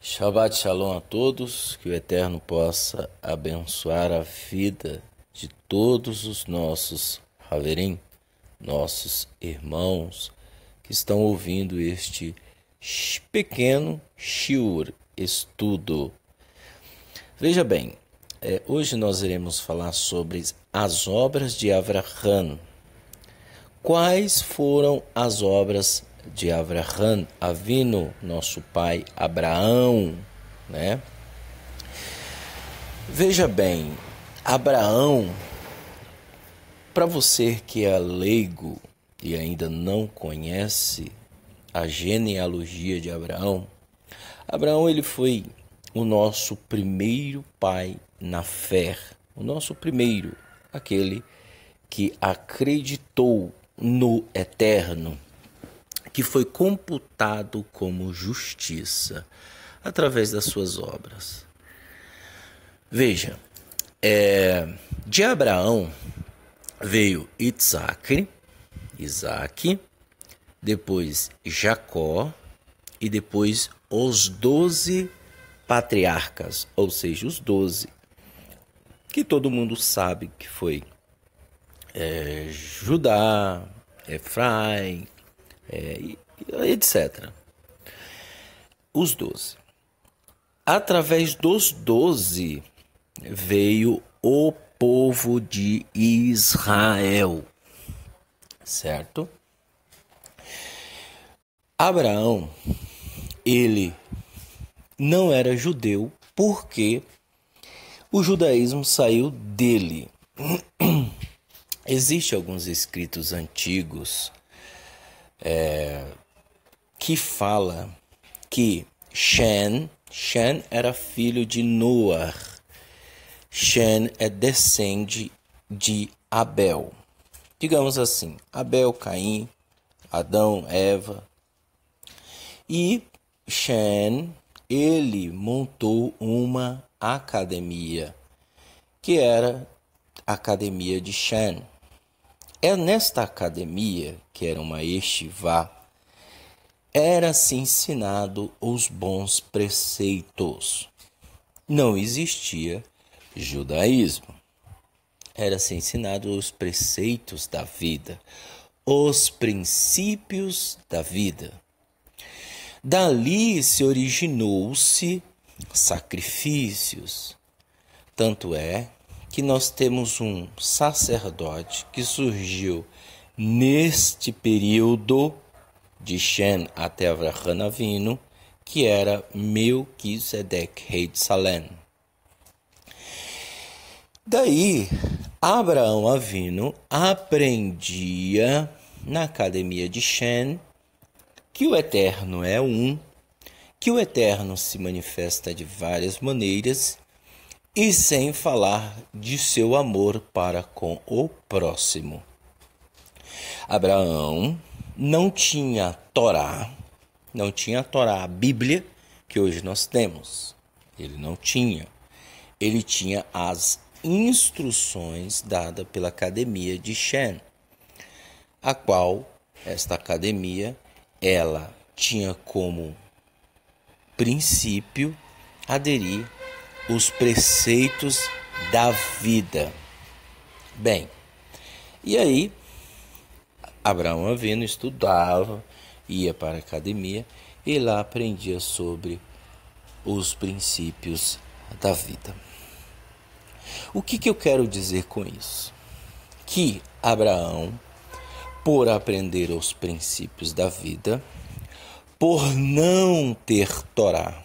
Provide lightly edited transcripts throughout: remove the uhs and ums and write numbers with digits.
Shabbat Shalom a todos, que o Eterno possa abençoar a vida de todos os nossos Haverim, nossos irmãos que estão ouvindo este pequeno shiur, estudo. Veja bem, hoje nós iremos falar sobre as obras de Avraham. Quais foram as obras de Avraham Avinu, nosso pai Abraão, né? Veja bem, Abraão, para você que é leigo e ainda não conhece a genealogia de Abraão, Abraão ele foi o nosso primeiro pai na fé, o nosso primeiro, aquele que acreditou no Eterno, que foi computado como justiça através das suas obras. Veja, de Abraão veio Isaac, depois Jacó e depois os 12 patriarcas, ou seja, os 12, que todo mundo sabe que foi Judá, Efraim, etc. Os 12. Através dos 12 veio o povo de Israel, certo? Abraão, ele não era judeu porque o judaísmo saiu dele. Existem alguns escritos antigos que fala que Shem era filho de Noar. Shem é descendente de Abel. Digamos assim, Abel, Caim, Adão, Eva. E Shem, ele montou uma academia, que era a Academia de Shem. É nesta academia, que era uma yeshivá, era-se ensinado os bons preceitos. Não existia judaísmo. Era-se ensinado os preceitos da vida, os princípios da vida. Dali se originou-se sacrifícios. Tanto é que nós temos um sacerdote que surgiu neste período de Shem até Avraham Avinu, que era Melquisedeque, rei de Salém. Daí, Abraão Avinu aprendia na academia de Shem que o Eterno é um, que o Eterno se manifesta de várias maneiras, e sem falar de seu amor para com o próximo. Abraão não tinha Torá, a Bíblia que hoje nós temos. Ele não tinha. Ele tinha as instruções dadas pela Academia de Shem, a qual esta academia ela tinha como princípio aderir os preceitos da vida. Bem, e aí Abraão Avinu estudava, ia para a academia e lá aprendia sobre os princípios da vida. O que eu quero dizer com isso? Que Abraão, por aprender os princípios da vida, por não ter Torá,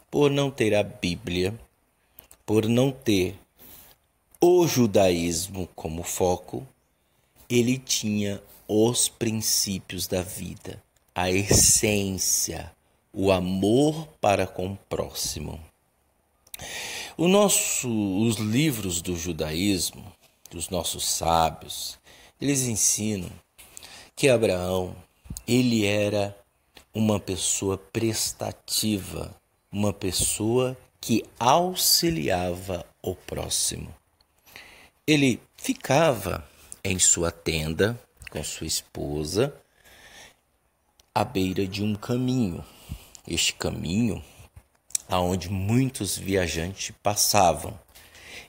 por não ter a Bíblia, por não ter o judaísmo como foco, ele tinha os princípios da vida, a essência, o amor para com o próximo. Os livros do judaísmo, dos nossos sábios, eles ensinam que Abraão, ele era uma pessoa prestativa, uma pessoa que auxiliava o próximo. Ele ficava em sua tenda com sua esposa à beira de um caminho. Este caminho aonde muitos viajantes passavam.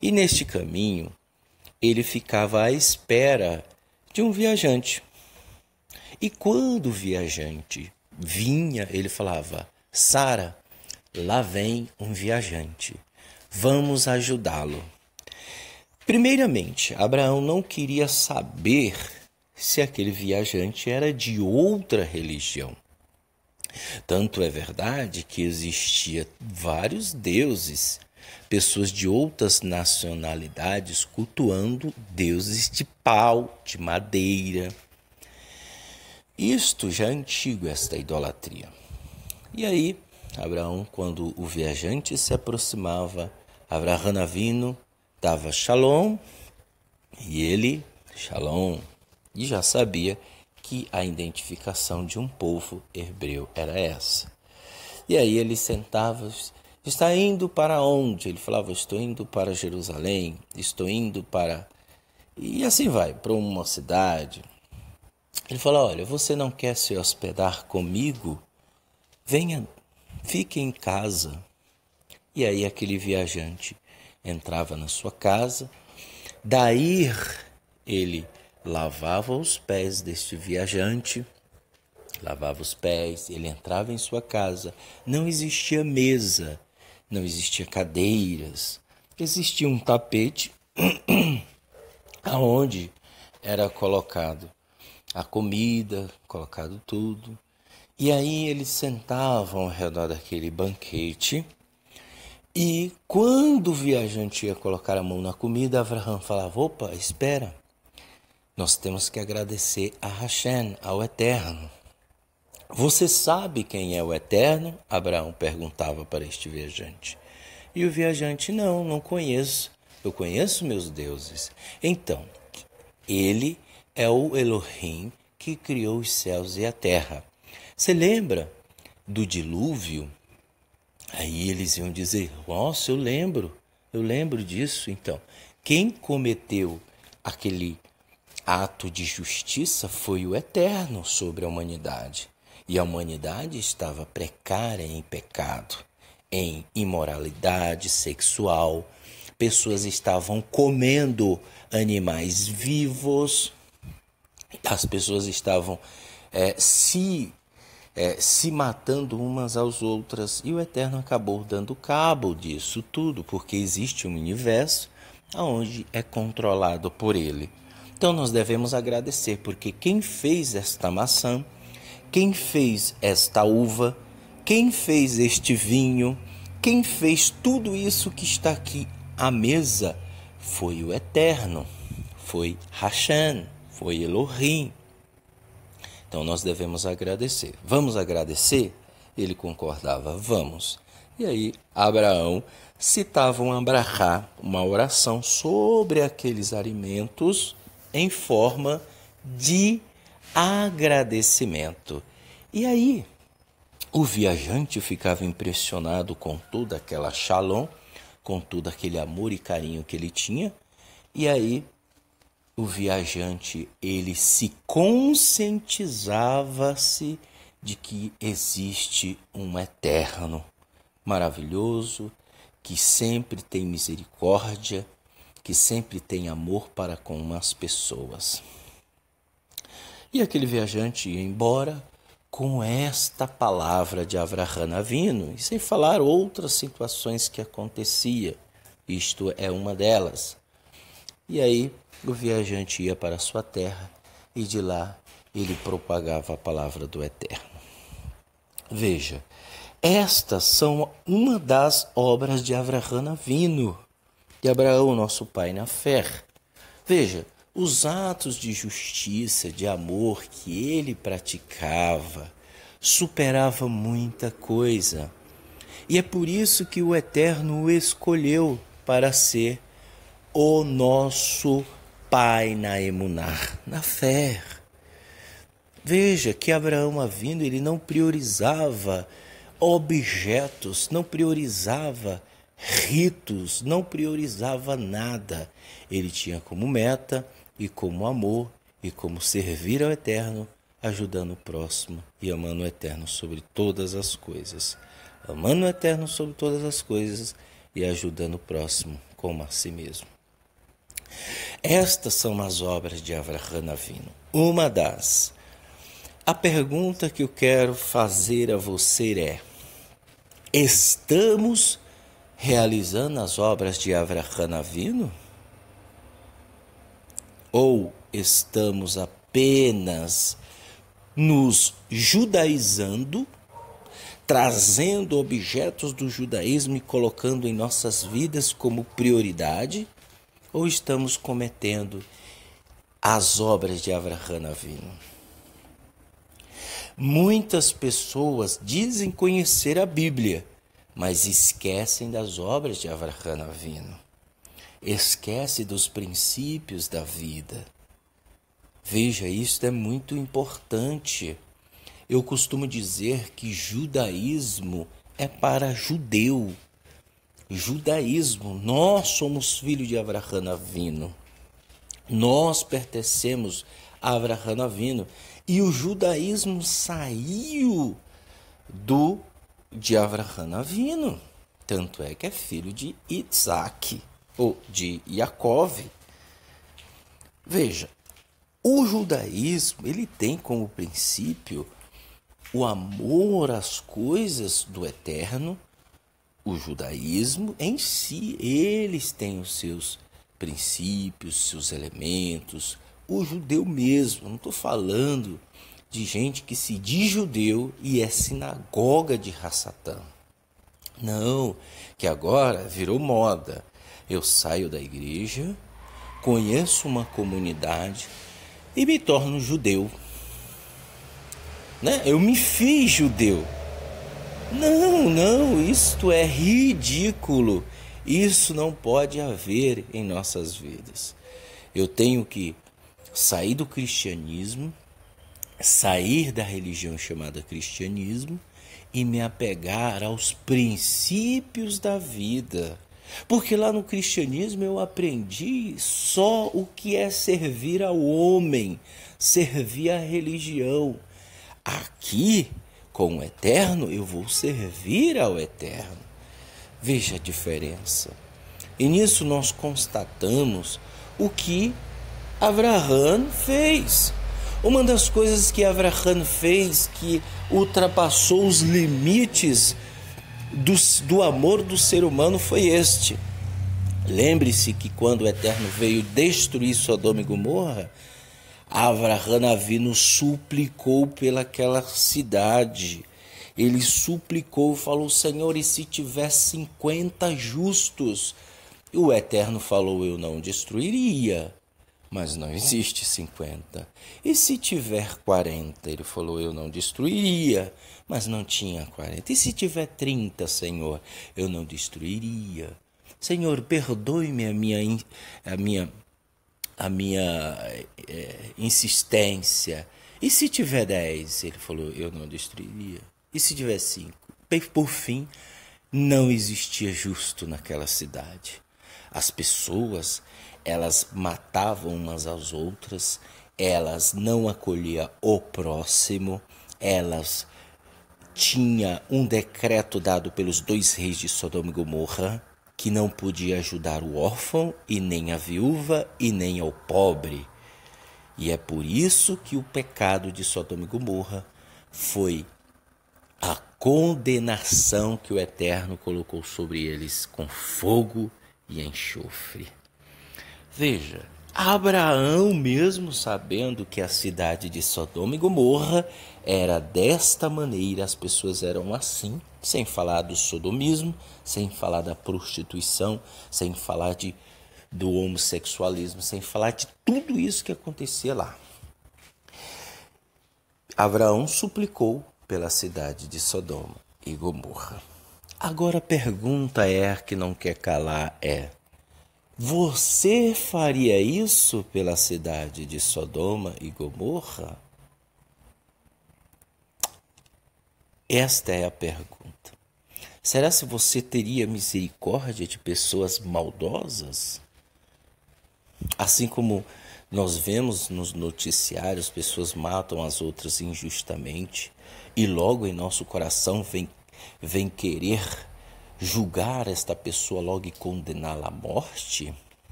E neste caminho, ele ficava à espera de um viajante. E quando o viajante vinha, ele falava: Sara, lá vem um viajante, vamos ajudá-lo. Primeiramente, Abraão não queria saber se aquele viajante era de outra religião. Tanto é verdade que existia vários deuses, pessoas de outras nacionalidades cultuando deuses de pau, de madeira. Isto já é antigo, esta idolatria. E aí, Abraão, quando o viajante se aproximava, Avraham Avinu dava shalom, e ele, shalom, e já sabia que a identificação de um povo hebreu era essa. E aí ele sentava, está indo para onde? Ele falava, estou indo para Jerusalém, estou indo para... E assim vai, para uma cidade. Ele fala, olha, você não quer se hospedar comigo? Venha, fique em casa. E aí aquele viajante entrava na sua casa, daí ele lavava os pés deste viajante, lavava os pés, ele entrava em sua casa, não existia mesa, não existia cadeiras, existia um tapete aonde era colocado a comida, colocado tudo, e aí eles sentavam ao redor daquele banquete. E quando o viajante ia colocar a mão na comida, Avraham falava, opa, espera, nós temos que agradecer a Hashem, ao Eterno. Você sabe quem é o Eterno? Abraão perguntava para este viajante. E o viajante, não conheço, eu conheço meus deuses. Então, ele é o Elohim que criou os céus e a terra. Você lembra do dilúvio? Aí eles iam dizer, nossa, eu lembro disso. Então, quem cometeu aquele ato de justiça foi o Eterno sobre a humanidade. E a humanidade estava precária em pecado, em imoralidade sexual. Pessoas estavam comendo animais vivos. As pessoas estavam se matando umas às outras, e o Eterno acabou dando cabo disso tudo, porque existe um universo onde é controlado por ele. Então nós devemos agradecer, porque quem fez esta maçã, quem fez esta uva, quem fez este vinho, quem fez tudo isso que está aqui à mesa, foi o Eterno, foi Hashem, foi Elohim. Então nós devemos agradecer. Vamos agradecer? Ele concordava, vamos. E aí Abraão citava um abrahá, uma oração sobre aqueles alimentos em forma de agradecimento. E aí o viajante ficava impressionado com toda aquela shalom, com todo aquele amor e carinho que ele tinha. E aí o viajante, ele se conscientizava-se de que existe um Eterno maravilhoso, que sempre tem misericórdia, que sempre tem amor para com as pessoas. E aquele viajante ia embora com esta palavra de Avraham Avinu, e sem falar outras situações que acontecia. Isto é uma delas. E aí o viajante ia para a sua terra e de lá ele propagava a palavra do Eterno. Veja, estas são uma das obras de Avraham Avinu, de Abraão, nosso pai na fé. Veja, os atos de justiça, de amor que ele praticava, superava muita coisa. E é por isso que o Eterno o escolheu para ser o nosso Pai na emuná, na fé. Veja que Abraão Avinu, ele não priorizava objetos, não priorizava ritos, não priorizava nada. Ele tinha como meta e como amor e como servir ao Eterno, ajudando o próximo e amando o Eterno sobre todas as coisas. amando o eterno sobre todas as coisas e ajudando o próximo como a si mesmo. Estas são as obras de Avraham Avinu. Uma das. A pergunta que eu quero fazer a você é: estamos realizando as obras de Avraham Avinu? Ou estamos apenas nos judaizando, trazendo objetos do judaísmo e colocando em nossas vidas como prioridade? Ou estamos cometendo as obras de Avraham Avinu? Muitas pessoas dizem conhecer a Bíblia, mas esquecem das obras de Avraham Avinu. Esquece dos princípios da vida. Veja, isso é muito importante. Eu costumo dizer que judaísmo é para judeu. Judaísmo, nós somos filhos de Avraham Avinu. Nós pertencemos a Avraham Avinu. E o judaísmo saiu de Avraham Avinu. Tanto é que é filho de Isaac, ou de Yaakov. Veja, o judaísmo ele tem como princípio o amor às coisas do eterno. O judaísmo em si, eles têm os seus princípios, seus elementos. O judeu mesmo, não estou falando de gente que se diz judeu e é sinagoga de Hassatã. Não, que agora virou moda. Eu saio da igreja, conheço uma comunidade e me torno judeu. Né? Eu me fiz judeu. Não, isto é ridículo. Isso não pode haver em nossas vidas. Eu tenho que sair do cristianismo, sair da religião chamada cristianismo e me apegar aos princípios da vida. Porque lá no cristianismo eu aprendi só o que é servir ao homem, servir à religião. Aqui, com o eterno, eu vou servir ao eterno. Veja a diferença. E nisso nós constatamos o que Avraham fez. Uma das coisas que Avraham fez que ultrapassou os limites do amor do ser humano foi este. Lembre-se que quando o Eterno veio destruir Sodoma e Gomorra, Avraham Avinu suplicou pelaquela cidade. Ele suplicou, falou: Senhor, e se tiver 50 justos? E o Eterno falou: eu não destruiria, mas não existe 50. E se tiver 40? Ele falou: eu não destruiria, mas não tinha 40. E se tiver 30, Senhor? Eu não destruiria. Senhor, perdoe-me a minha insistência. E se tiver 10? Ele falou: eu não destruiria. E se tiver 5? Por fim, não existia justo naquela cidade. As pessoas, elas matavam umas às outras, elas não acolhiam o próximo, elas tinham um decreto dado pelos 2 reis de Sodoma e Gomorra, que não podia ajudar o órfão, e nem a viúva, e nem ao pobre. E é por isso que o pecado de Sodoma e Gomorra foi a condenação que o Eterno colocou sobre eles com fogo e enxofre. Veja, Abraão, mesmo sabendo que a cidade de Sodoma e Gomorra era desta maneira, as pessoas eram assim, sem falar do sodomismo, sem falar da prostituição, sem falar do homossexualismo, sem falar de tudo isso que acontecia lá. Abraão suplicou pela cidade de Sodoma e Gomorra. Agora a pergunta que não quer calar é: você faria isso pela cidade de Sodoma e Gomorra? Esta é a pergunta. Será se você teria misericórdia de pessoas maldosas? Assim como nós vemos nos noticiários, pessoas matam as outras injustamente e logo em nosso coração vem vem querer julgar esta pessoa logo e condená-la à morte?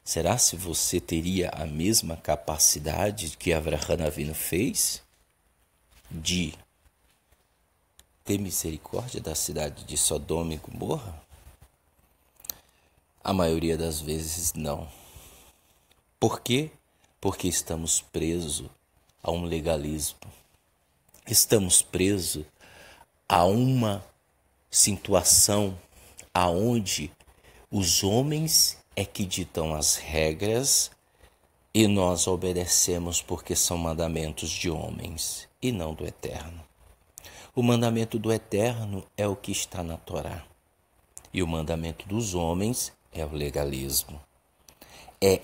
Será se você teria a mesma capacidade que Avraham Avinu fez de ter misericórdia da cidade de Sodoma e Gomorra? A maioria das vezes não. Por quê? Porque estamos presos a um legalismo. Estamos presos a uma situação aonde os homens é que ditam as regras e nós obedecemos porque são mandamentos de homens e não do Eterno. O mandamento do Eterno é o que está na Torá e o mandamento dos homens é o legalismo. É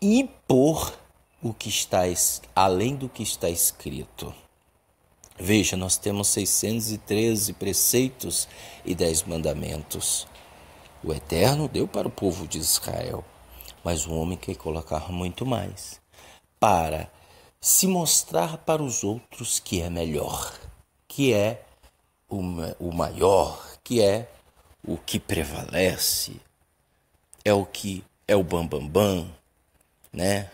impor o que está além do que está escrito. Veja, nós temos 613 preceitos e 10 mandamentos. O Eterno deu para o povo de Israel, mas o homem quer colocar muito mais, para se mostrar para os outros que é melhor, que é o maior, que é o que prevalece, é o que é o bam, né?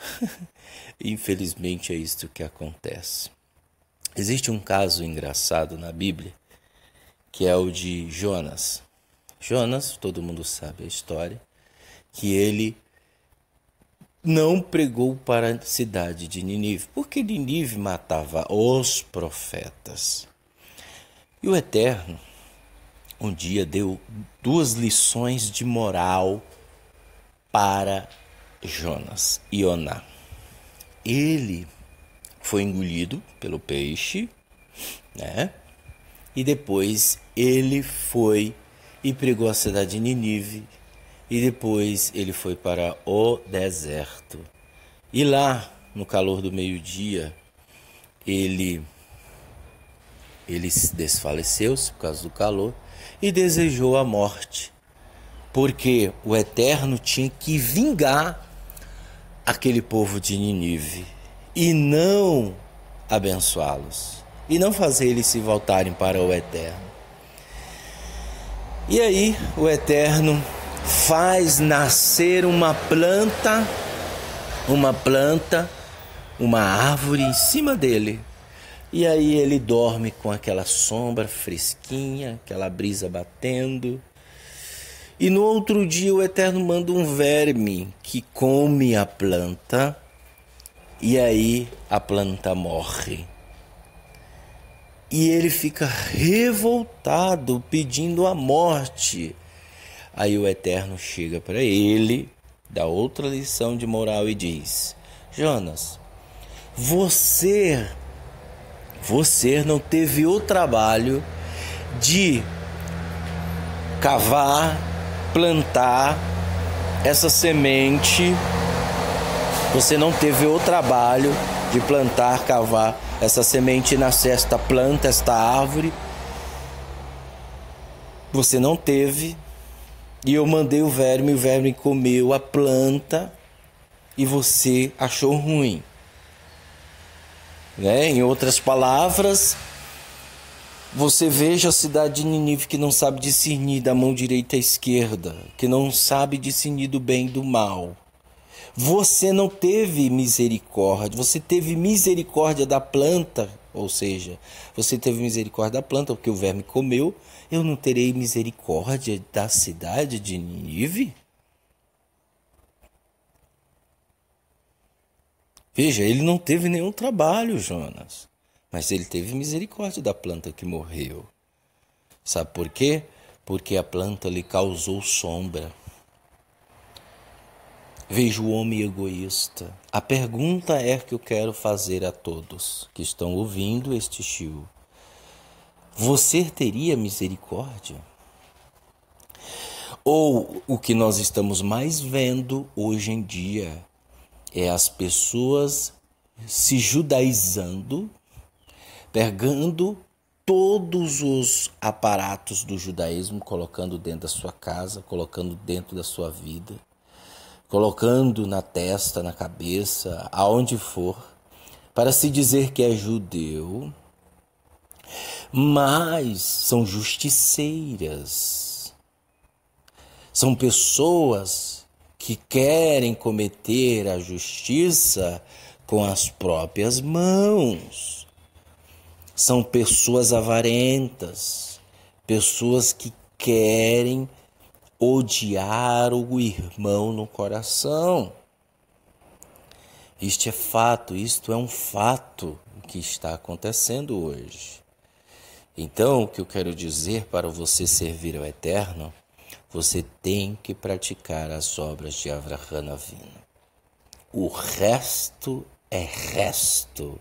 Infelizmente é isso que acontece. Existe um caso engraçado na Bíblia, que é o de Jonas. Jonas, todo mundo sabe a história, que ele não pregou para a cidade de Nínive, porque Nínive matava os profetas. E o Eterno um dia deu 2 lições de moral para Jonas e Ioná. Ele foi engolido pelo peixe, né? E depois ele foi e pregou a cidade de Nínive. E depois ele foi para o deserto. E lá, no calor do meio-dia, ele se desfaleceu-se por causa do calor e desejou a morte. Porque o Eterno tinha que vingar aquele povo de Nínive e não abençoá-los. E não fazer eles se voltarem para o Eterno. E aí o Eterno faz nascer uma árvore em cima dele. E aí ele dorme com aquela sombra fresquinha, aquela brisa batendo. E no outro dia o Eterno manda um verme que come a planta. E aí a planta morre. E ele fica revoltado, pedindo a morte. Aí o Eterno chega para ele, dá outra lição de moral e diz: Jonas, você não teve o trabalho de cavar, plantar essa semente. Você não teve o trabalho de plantar, cavar essa semente e nascer esta planta, esta árvore. Você não teve. E eu mandei o verme comeu a planta e você achou ruim. Né? Em outras palavras, você veja a cidade de Nínive que não sabe discernir da mão direita à esquerda, que não sabe discernir do bem e do mal. Você não teve misericórdia, você teve misericórdia da planta, ou seja, você teve misericórdia da planta porque o verme comeu. Eu não terei misericórdia da cidade de Nínive? Veja, ele não teve nenhum trabalho, Jonas, mas ele teve misericórdia da planta que morreu. Sabe por quê? Porque a planta lhe causou sombra. Veja o homem egoísta. A pergunta é que eu quero fazer a todos que estão ouvindo este shiur. Você teria misericórdia? Ou o que nós estamos mais vendo hoje em dia é as pessoas se judaizando, pegando todos os aparatos do judaísmo, colocando dentro da sua casa, colocando dentro da sua vida, colocando na testa, na cabeça, aonde for, para se dizer que é judeu, mas são justiceiras. São pessoas que querem cometer a justiça com as próprias mãos. São pessoas avarentas, pessoas que querem odiar o irmão no coração. Isto é um fato que está acontecendo hoje. Então, o que eu quero dizer para você servir ao Eterno, você tem que praticar as obras de Avraham Avinu. O resto é resto.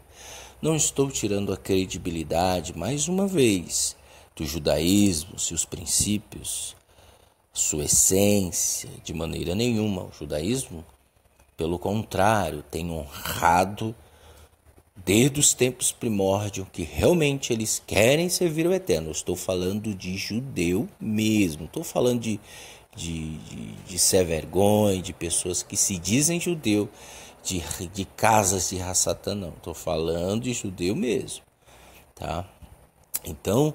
Não estou tirando a credibilidade, mais uma vez, do judaísmo, seus princípios, sua essência, de maneira nenhuma. O judaísmo, pelo contrário, tem honrado desde os tempos primórdios que realmente eles querem servir ao Eterno. Eu estou falando de judeu mesmo, estou falando de ser vergonha, de pessoas que se dizem judeu, de casas de Hassatã, não. Estou falando de judeu mesmo, tá? Então,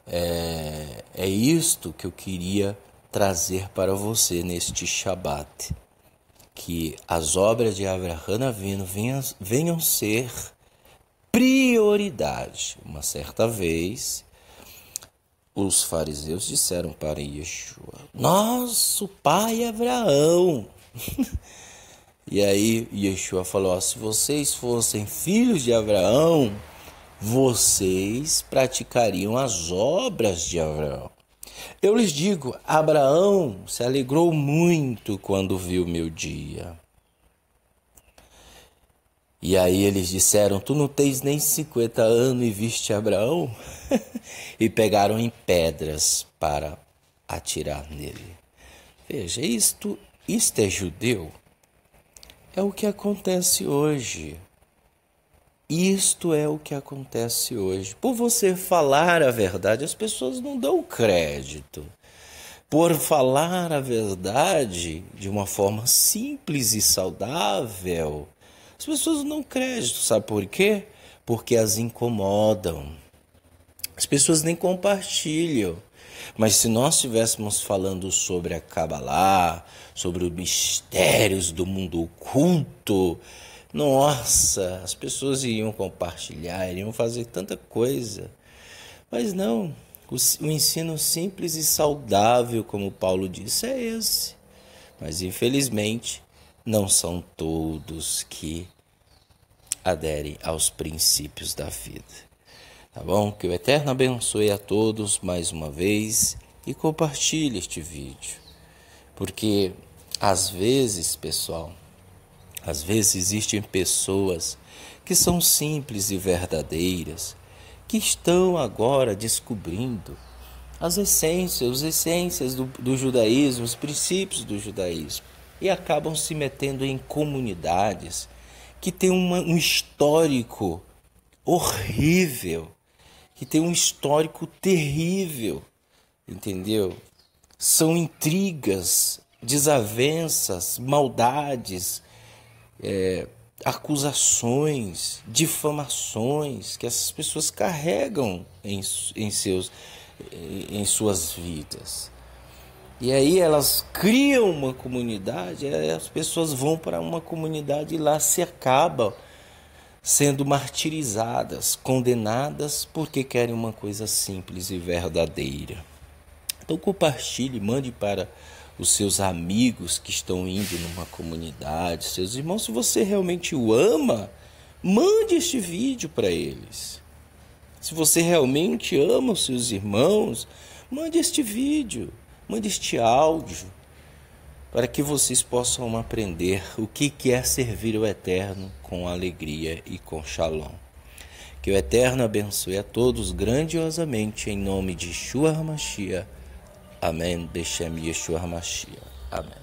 é isto que eu queria trazer para você neste Shabat. Que as obras de Avraham Avinu venham ser prioridade. Uma certa vez, os fariseus disseram para Yeshua: nosso pai Abraão. E aí Yeshua falou: se vocês fossem filhos de Abraão, vocês praticariam as obras de Abraão. Eu lhes digo, Abraão se alegrou muito quando viu meu dia. E aí eles disseram: tu não tens nem 50 anos e viste Abraão? E pegaram em pedras para atirar nele. Veja, isto é judeu. É o que acontece hoje. Isto é o que acontece hoje. Por você falar a verdade, as pessoas não dão crédito. Por falar a verdade de uma forma simples e saudável, as pessoas não dão crédito. Sabe por quê? Porque as incomodam. As pessoas nem compartilham. Mas se nós estivéssemos falando sobre a Kabbalah, sobre os mistérios do mundo oculto, nossa, as pessoas iriam compartilhar, iriam fazer tanta coisa. Mas não, o ensino simples e saudável, como Paulo disse, é esse. Mas infelizmente, não são todos que aderem aos princípios da vida. Tá bom? Que o Eterno abençoe a todos mais uma vez e compartilhe este vídeo. Porque às vezes, pessoal, existem pessoas que são simples e verdadeiras, que estão agora descobrindo as essências do judaísmo, os princípios do judaísmo, e acabam se metendo em comunidades que têm um histórico horrível, que tem um histórico terrível, entendeu? São intrigas, desavenças, maldades, acusações, difamações que essas pessoas carregam em suas vidas. E aí elas criam uma comunidade, as pessoas vão para uma comunidade e lá se acabam sendo martirizadas, condenadas porque querem uma coisa simples e verdadeira. Então compartilhe, mande para os seus amigos que estão indo numa comunidade, seus irmãos. Se você realmente o ama, mande este vídeo para eles. Se você realmente ama os seus irmãos, mande este vídeo, mande este áudio, para que vocês possam aprender o que é servir ao Eterno com alegria e com shalom. Que o Eterno abençoe a todos grandiosamente em nome de Yeshua HaMashiach. Amém. Beshem Yeshua HaMashiach. Amém.